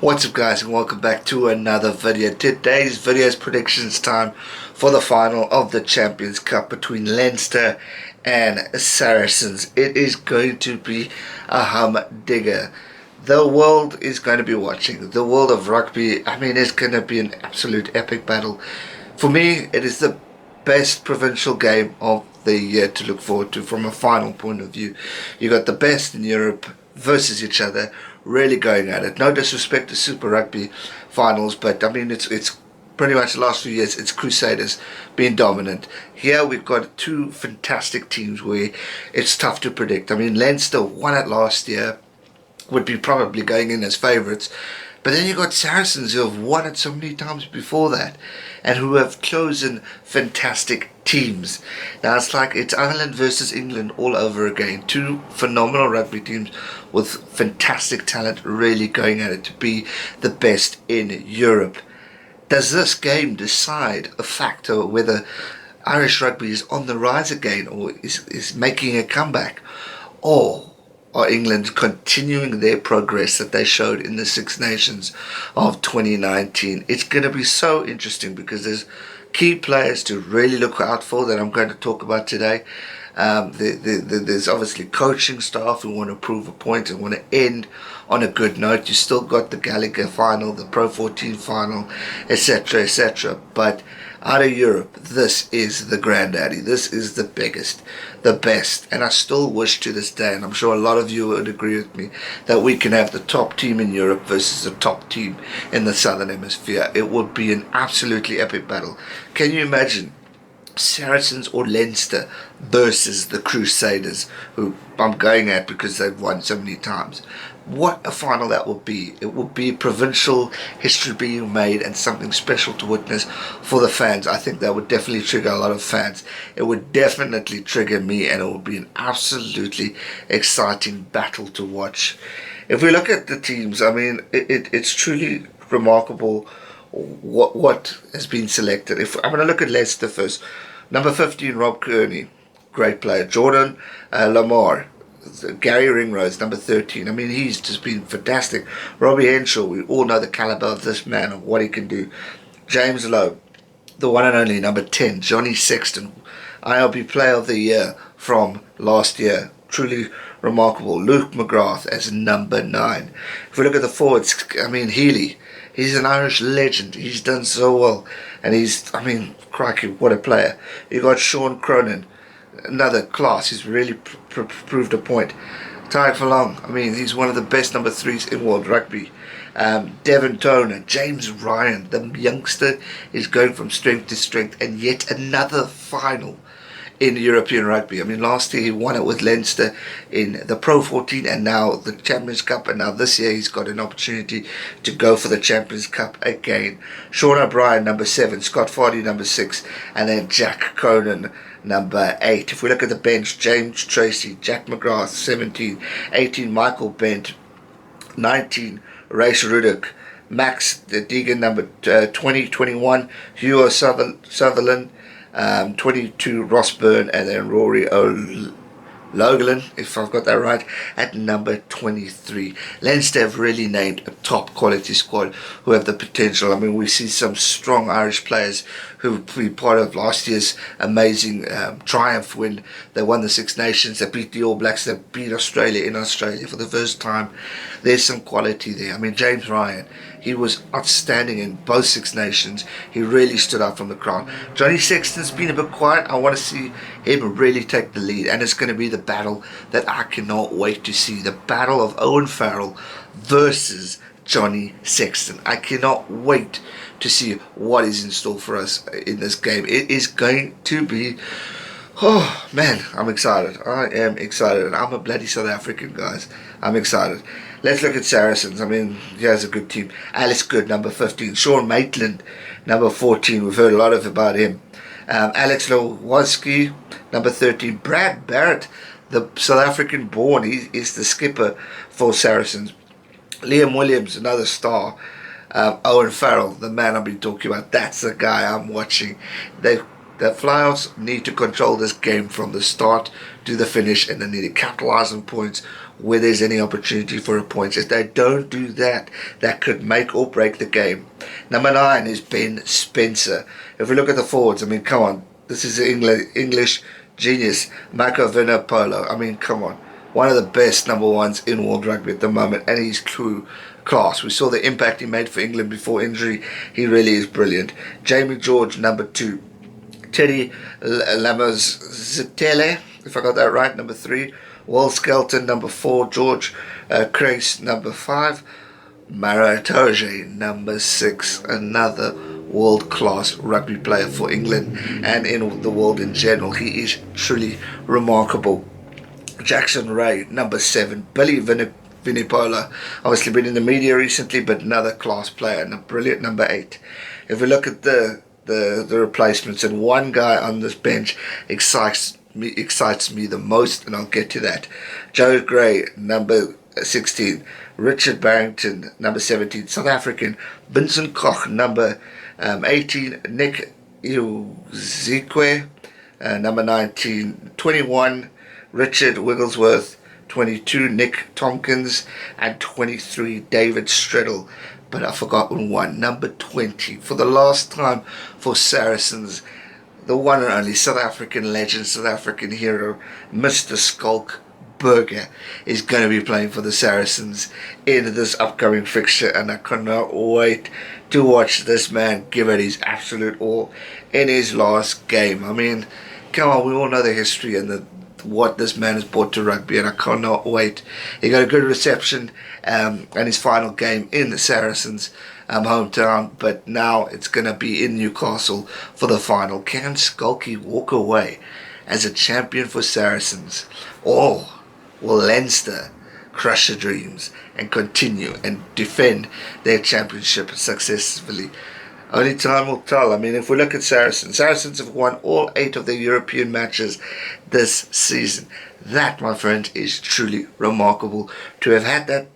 What's up guys, and welcome back to another video. Today's video is predictions time for the final of the Champions Cup between Leinster and Saracens. It is going to be a humdinger. The world is going to be watching. The world of rugby, it's going to be an absolute epic battle. For me, it is the best provincial game of the year to look forward to from a final point of view. You got the best in Europe versus each other, really going at it. No disrespect to Super Rugby finals, but it's pretty much the last few years it's Crusaders being dominant. Here we've got two fantastic teams where it's tough to predict. Leinster won it last year, would be probably going in as favourites. But then you got Saracens who have won it so many times before that and who have chosen fantastic teams. Now it's Ireland versus England all over again. Two phenomenal rugby teams with fantastic talent really going at it to be the best in Europe. Does this game decide a factor whether Irish rugby is on the rise again or is making a comeback? Or are England continuing their progress that they showed in the Six Nations of 2019? It's going to be so interesting because there's key players to really look out for that I'm going to talk about today. There's obviously coaching staff who want to prove a point and want to end on a good note. You still got the Gallagher final, the Pro 14 final, etc., etc. But out of Europe, this is the granddaddy. This is the biggest, the best. And I still wish to this day, and I'm sure a lot of you would agree with me, that we can have the top team in Europe versus the top team in the Southern Hemisphere. It would be an absolutely epic battle. Can you imagine Saracens or Leinster versus the Crusaders, who I'm going at because they've won so many times? What a final that would be. It would be provincial history being made and something special to witness for the fans. I think that would definitely trigger a lot of fans. It would definitely trigger me, and it would be an absolutely exciting battle to watch. If we look at the teams, it's truly remarkable what has been selected. If I'm going to look at Leicester first, number 15, Rob Kearney, great player. Jordan Lamar, Gary Ringrose, number 13. He's just been fantastic. Robbie Henshaw, we all know the caliber of this man, of what he can do. James Lowe, the one and only, number 10. Johnny Sexton, ILB Player of the Year from last year. Truly remarkable. Luke McGrath as number 9. If we look at the forwards, Healy, he's an Irish legend. He's done so well. And crikey, what a player. You got Sean Cronin, another class. He's really proved a point. Tariq Furlong, he's one of the best number 3s in world rugby. Devon Toner, James Ryan, the youngster is going from strength to strength, and yet another final in European rugby. Last year he won it with Leinster in the Pro 14 and now the Champions Cup, and now this year he's got an opportunity to go for the Champions Cup again. Sean O'Brien, number 7, Scott Fardy, number 6, and then Jack Cronin, number 8. If we look at the bench, James Tracy, Jack McGrath, 17, 18, Michael Bent, 19, Race Ruddock, Max Deegan, number 20, 21, Hugh Sutherland, 22, Ross Byrne, and then Rory O'Loughlin, if I've got that right, at number 23. Leinster have really named a top quality squad who have the potential. We see some strong Irish players who were part of last year's amazing triumph when they won the Six Nations. They beat the All Blacks, they beat Australia in Australia for the first time. There's some quality there. James Ryan, he was outstanding in both Six Nations. He really stood out from the crowd. Johnny Sexton's been a bit quiet. I want to see him really take the lead, and it's going to be the battle that I cannot wait to see. The battle of Owen Farrell versus Johnny Sexton. I cannot wait to see what is in store for us in this game. It is going to be, oh man, I'm excited. I am excited, and I'm a bloody South African, guys. I'm excited. Let's look at Saracens. He has a good team. Alice Good, number 15. Sean Maitland, number 14. We've heard a lot about him. Alex Lowoski, number 13. Brad Barrett, the South African born. He is the skipper for Saracens. Liam Williams, another star. Owen Farrell, the man I've been talking about. That's the guy I'm watching. They've The Flyers need to control this game from the start to the finish, and they need to capitalize on points where there's any opportunity for a point. If they don't do that, that could make or break the game. Number 9 is Ben Spencer. If we look at the forwards, I mean, come on. This is the English genius, Marco Vinopola. I mean, come on. One of the best number 1s in world rugby at the moment, and he's true class. We saw the impact he made for England before injury. He really is brilliant. Jamie George, number 2. Teddy Lamazitele, if I got that right, number 3. Will Skelton, number 4. George Crace, number 5. Maro Itoje, number 6. Another world-class rugby player for England and in the world in general. He is truly remarkable. Jackson Ray, number 7. Billy Vunipola, obviously been in the media recently, but another class player and a brilliant number 8. If we look at the replacements, and one guy on this bench excites me the most, and I'll get to that. Joe Gray, number 16. Richard Barrington, number 17. South African. Vincent Koch, number 18. Nick Iuzikwe, number 19. 21. Richard Wigglesworth. 22. Nick Tompkins, and 23. David Streddle. But I've forgotten one, number 20. For the last time for Saracens, the one and only South African legend, South African hero, Mr. Skulk Burger, is going to be playing for the Saracens in this upcoming fixture, and I cannot wait to watch this man give it his absolute all in his last game. I mean, come on, we all know the history and what this man has brought to rugby, and I cannot wait. He got a good reception and his final game in the Saracens' hometown, but now it's going to be in Newcastle for the final. Can Skulky walk away as a champion for Saracens, or will Leinster crush the dreams and continue and defend their championship successfully? Only time will tell. I mean, if we look at Saracens have won all 8 of their European matches this season. That, my friend, is truly remarkable. To have had that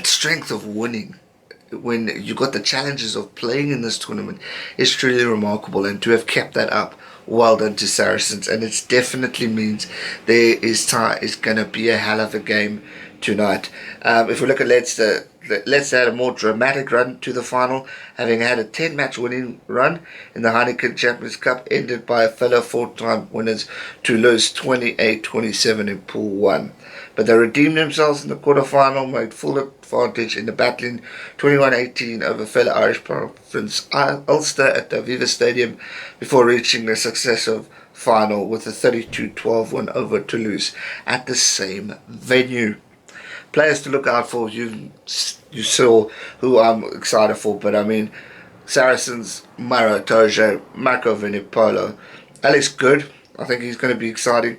strength of winning when you got the challenges of playing in this tournament is truly remarkable, and to have kept that up, well done to Saracens. And it definitely means there is going to be a hell of a game tonight. If we look at Leinster had a more dramatic run to the final, having had a 10-match winning run in the Heineken Champions Cup, ended by a fellow 4-time winners to lose 28-27 in Pool 1. But they redeemed themselves in the quarter-final, made full advantage in the battling 21-18 over fellow Irish province Ulster at the Aviva Stadium, before reaching the successive final with a 32-12 win over Toulouse at the same venue. Players to look out for, you saw who I'm excited for, but I mean, Saracens, Maro Itoje, Marco Vunipola, Alex Good, I think he's going to be exciting.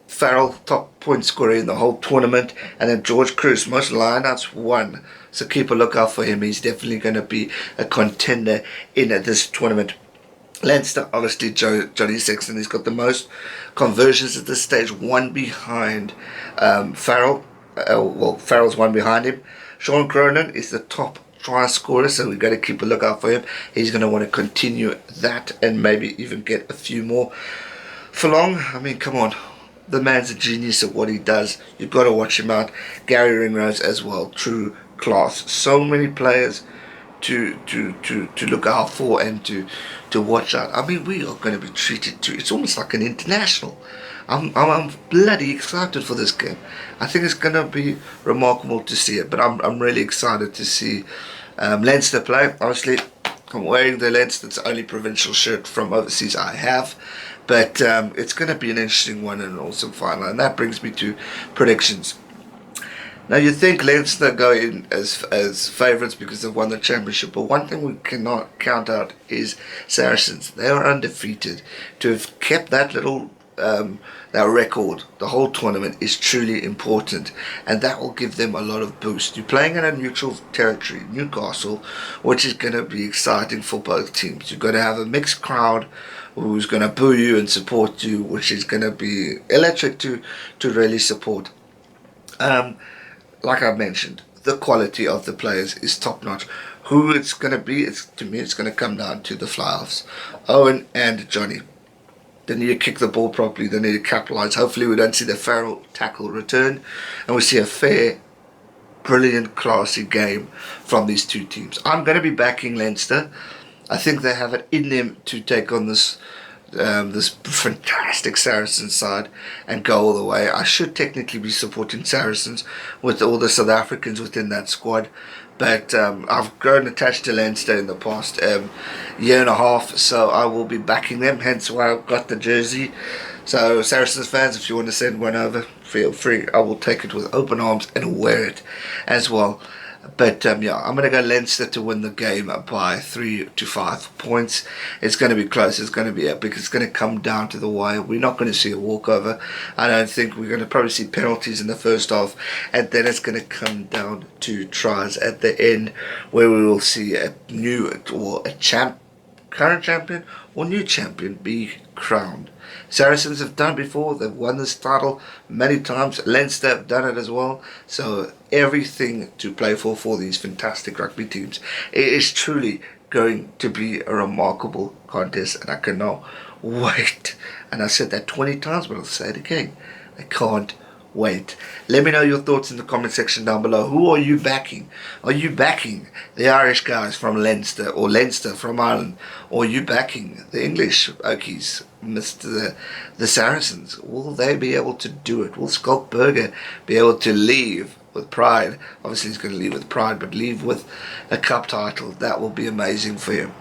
Farrell, top point scorer in the whole tournament, and then George Cruz, most lineouts won, so keep a lookout for him. He's definitely going to be a contender in this tournament. Leinster, obviously Johnny Sexton, he's got the most conversions at this stage, one behind Farrell. Farrell's one behind him. Sean Cronin is the top try scorer, so we've got to keep a lookout for him. He's going to want to continue that and maybe even get a few more. Furlong, I mean, come on. The man's a genius at what he does. You've got to watch him out. Gary Ringrose as well, true class. So many players to look out for and to watch out. I mean, we are going to be treated to, it's almost like an international. I'm bloody excited for this game. I think it's going to be remarkable to see it, but I'm really excited to see Leinster play. Obviously, I'm wearing the Leinster, it's the only provincial shirt from overseas I have, but it's going to be an interesting one and an awesome final, and that brings me to predictions. Now, you think Leinster go in as favourites because they've won the championship, but one thing we cannot count out is Saracens. They are undefeated. To have kept that little that record the whole tournament is truly important, and that will give them a lot of boost. You're playing in a neutral territory, Newcastle, which is going to be exciting for both teams. You're going to have a mixed crowd who's going to boo you and support you, which is going to be electric to really support. Like I mentioned, the quality of the players is top notch. Who it's going to be, to me, it's going to come down to the fly-offs. Owen and Johnny. They need to kick the ball properly. They need to capitalise. Hopefully we don't see the Farrell tackle return. And we see a fair, brilliant, classy game from these two teams. I'm going to be backing Leinster. I think they have it in them to take on this fantastic Saracens side and go all the way. I should technically be supporting Saracens with all the South Africans within that squad, but I've grown attached to Leinster in the past year and a half, so I will be backing them, hence why I've got the jersey. So Saracens fans, if you want to send one over, feel free. I will take it with open arms and wear it as well. But yeah, I'm going to go Leinster to win the game by 3 to 5 points. It's going to be close. It's going to be epic. It's going to come down to the wire. We're not going to see a walkover. I don't think we're going to probably see penalties in the first half. And then it's going to come down to tries at the end, where we will see a new or a current champion or new champion be crowned. Saracens have done before. They've won this title many times. Leinster have done it as well. So everything to play for these fantastic rugby teams. It is truly going to be a remarkable contest, and I cannot wait. And I said that 20 times, but I'll say it again. I can't wait. Let me know your thoughts in the comment section down below. Who are you backing? Are you backing the Irish guys from Leinster, or Leinster from Ireland? Or are you backing the English Okies, the Saracens? Will they be able to do it? Will Scott Burger be able to leave with pride? Obviously he's going to leave with pride, but leave with a cup title. That will be amazing for him.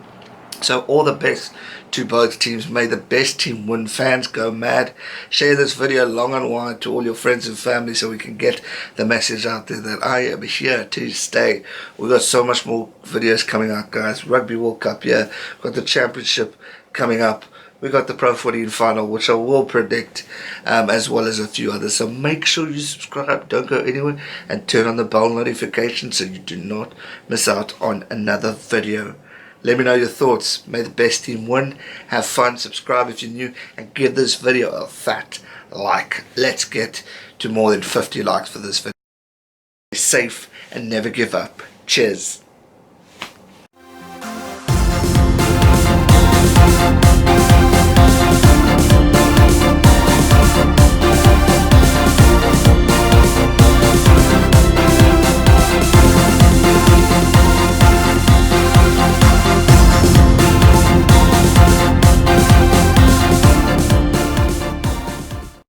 So all the best to both teams. May the best team win. Fans, go mad. Share this video long and wide to all your friends and family so we can get the message out there that I am here to stay. We've got so much more videos coming out, guys. Rugby World Cup, yeah. We've got the championship coming up. We got the Pro 14 final, which I will predict, as well as a few others. So make sure you subscribe, don't go anywhere, and turn on the bell notification so you do not miss out on another video. Let me know your thoughts. May the best team win. Have fun. Subscribe if you're new, and give this video a fat like. Let's get to more than 50 likes for this video. Stay safe and never give up. Cheers.